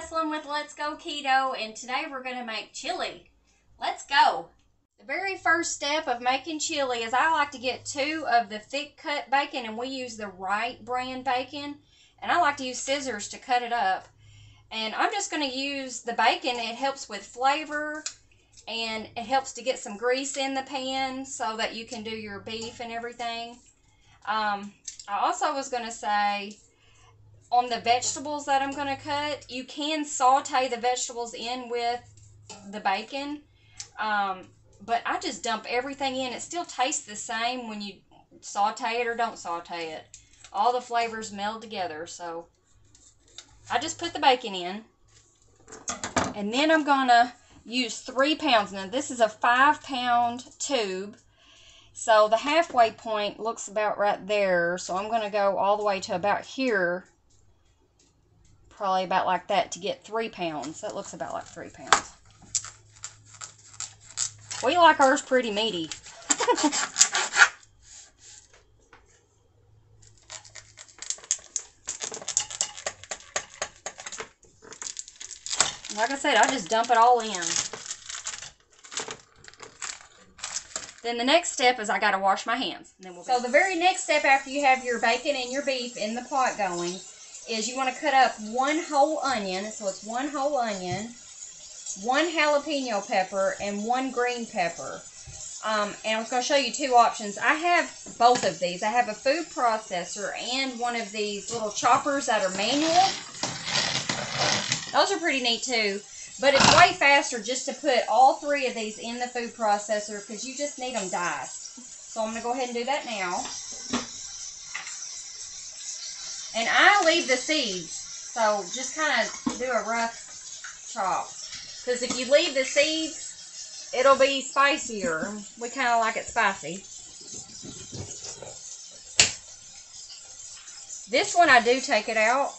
Wrestling with Let's Go Keto, and today we're going to make chili. Let's go! The very first step of making chili is I like to get 2 of the thick cut bacon, and we use the Wright brand bacon, and I like to use scissors to cut it up. And I'm just going to use the bacon. It helps with flavor, and it helps to get some grease in the pan so that you can do your beef and everything. I also was going to say, on the vegetables that I'm going to cut, you can saute the vegetables in with the bacon, but I just dump everything in. It still tastes the same when you saute it or don't saute it. All the flavors meld together, so I just put the bacon in, and then I'm going to use 3 pounds. Now this is a 5-pound tube, so the halfway point looks about right there, so I'm going to go all the way to about here, probably about like that, to get 3 pounds. That looks about like 3 pounds. We like ours pretty meaty. Like I said, I just dump it all in. Then the next step is I got to wash my hands. And then so the very next step after you have your bacon and your beef in the pot going is you want to cut up 1 whole onion. So it's 1 whole onion, 1 jalapeno pepper, and 1 green pepper. And I was going to show you 2 options. I have both of these. I have a food processor and one of these little choppers that are manual. Those are pretty neat too. But it's way faster just to put all 3 of these in the food processor because you just need them diced. So I'm going to go ahead and do that now. And I leave the seeds, so just kind of do a rough chop. Because if you leave the seeds, it'll be spicier. We kind of like it spicy. This one I do take it out.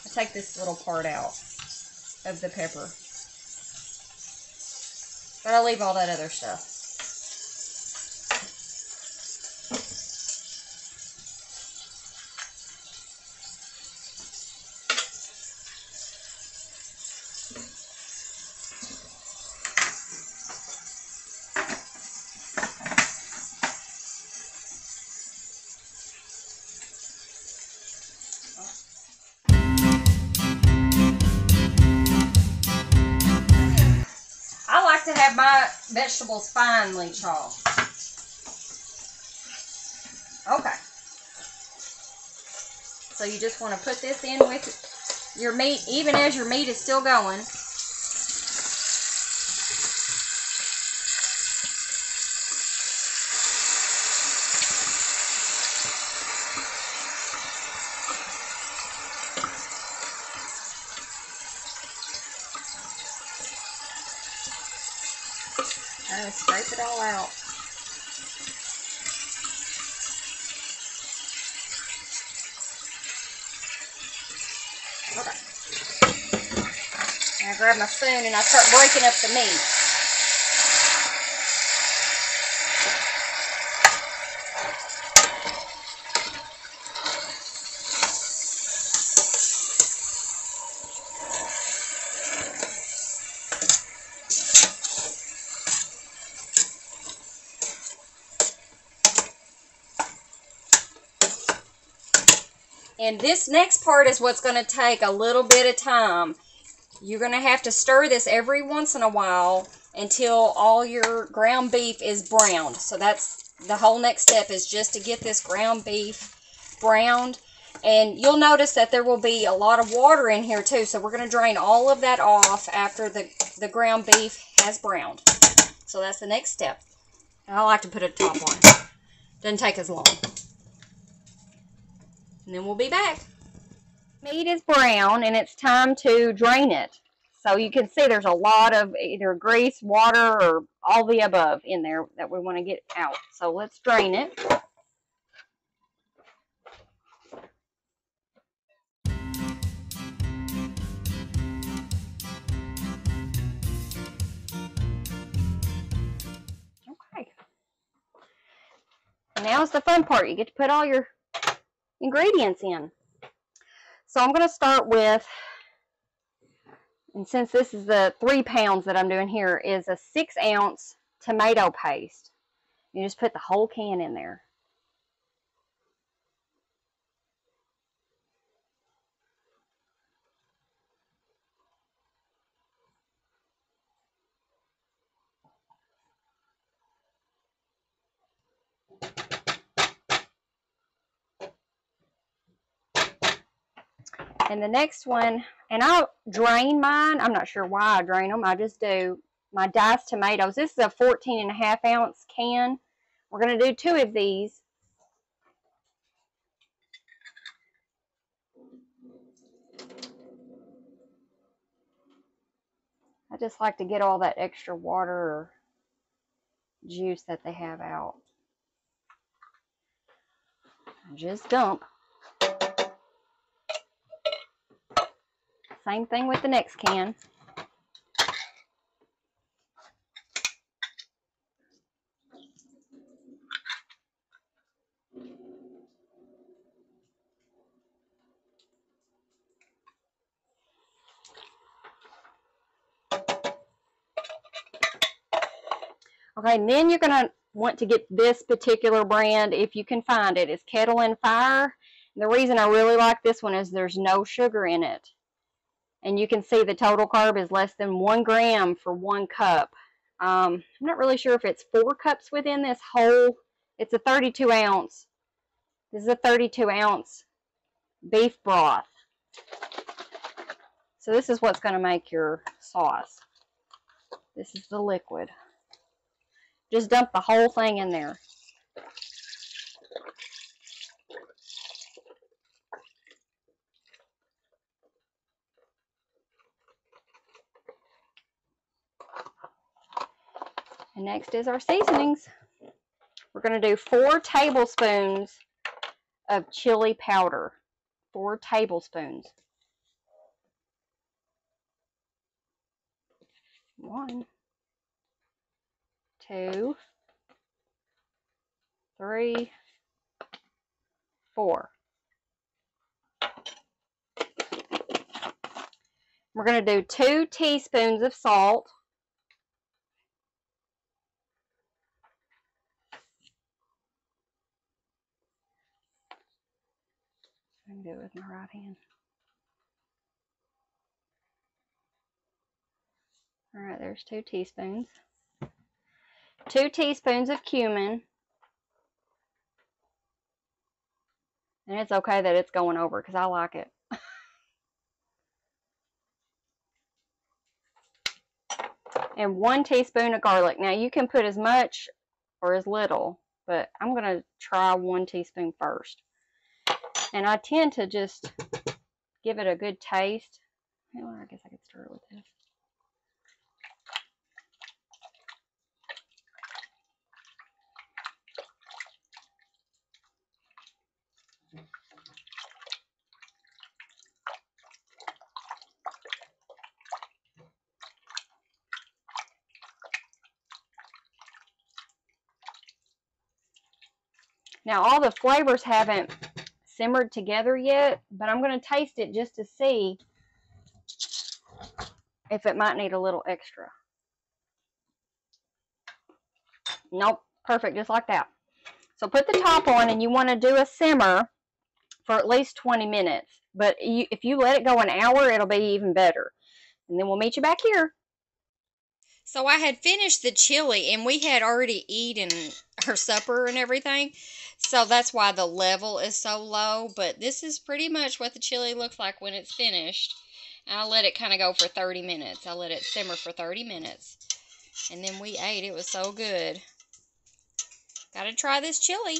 I take this little part out of the pepper. But I leave all that other stuff. To have my vegetables finely chopped. Okay. So you just want to put this in with your meat, even as your meat is still going. Scrape it all out. Okay. And I grab my spoon and I start breaking up the meat. And this next part is what's going to take a little bit of time. You're going to have to stir this every once in a while until all your ground beef is browned. So that's the whole next step, is just to get this ground beef browned. And you'll notice that there will be a lot of water in here too. So we're going to drain all of that off after the ground beef has browned. So that's the next step. I like to put a top on. Doesn't take as long. And then we'll be back. Meat is brown and it's time to drain it. So you can see there's a lot of either grease, water, or all the above in there that we want to get out. So let's drain it. Okay. And now's the fun part. You get to put all your ingredients in. So I'm going to start with and since this is the 3 pounds that I'm doing here, is a 6-ounce tomato paste. You just put the whole can in there. And the next one, and I'll drain mine. I'm not sure why I drain them. I just do my diced tomatoes. This is a 14.5-ounce can. We're going to do 2 of these. I just like to get all that extra water or juice that they have out. Just dump. Same thing with the next can. Okay, and then you're going to want to get this particular brand, if you can find it. It's Kettle and Fire. And the reason I really like this one is there's no sugar in it. And you can see the total carb is less than 1 gram for 1 cup. I'm not really sure if it's 4 cups within this whole. It's a 32-ounce. This is a 32-ounce beef broth. So this is what's going to make your sauce. This is the liquid. Just dump the whole thing in there. And next is our seasonings. We're going to do 4 tablespoons of chili powder. 4 tablespoons. 1, 2, 3, 4. We're going to do 2 teaspoons of salt. I can do it with my right hand. All right, there's 2 teaspoons. 2 teaspoons of cumin. And it's okay that it's going over because I like it. And 1 teaspoon of garlic. Now you can put as much or as little, but I'm going to try 1 teaspoon first. And I tend to just give it a good taste. Well, I guess I could stir it with this. Now all the flavors haven't simmered together yet, but I'm going to taste it just to see if it might need a little extra. Nope, perfect, just like that. So put the top on, and you want to do a simmer for at least 20 minutes. But if you let it go an hour, it'll be even better. And then we'll meet you back here. So I had finished the chili, and we had already eaten her supper and everything. So that's why the level is so low. But this is pretty much what the chili looks like when it's finished. And I let it kind of go for 30 minutes. I let it simmer for 30 minutes. And then we ate. It was so good. Gotta try this chili.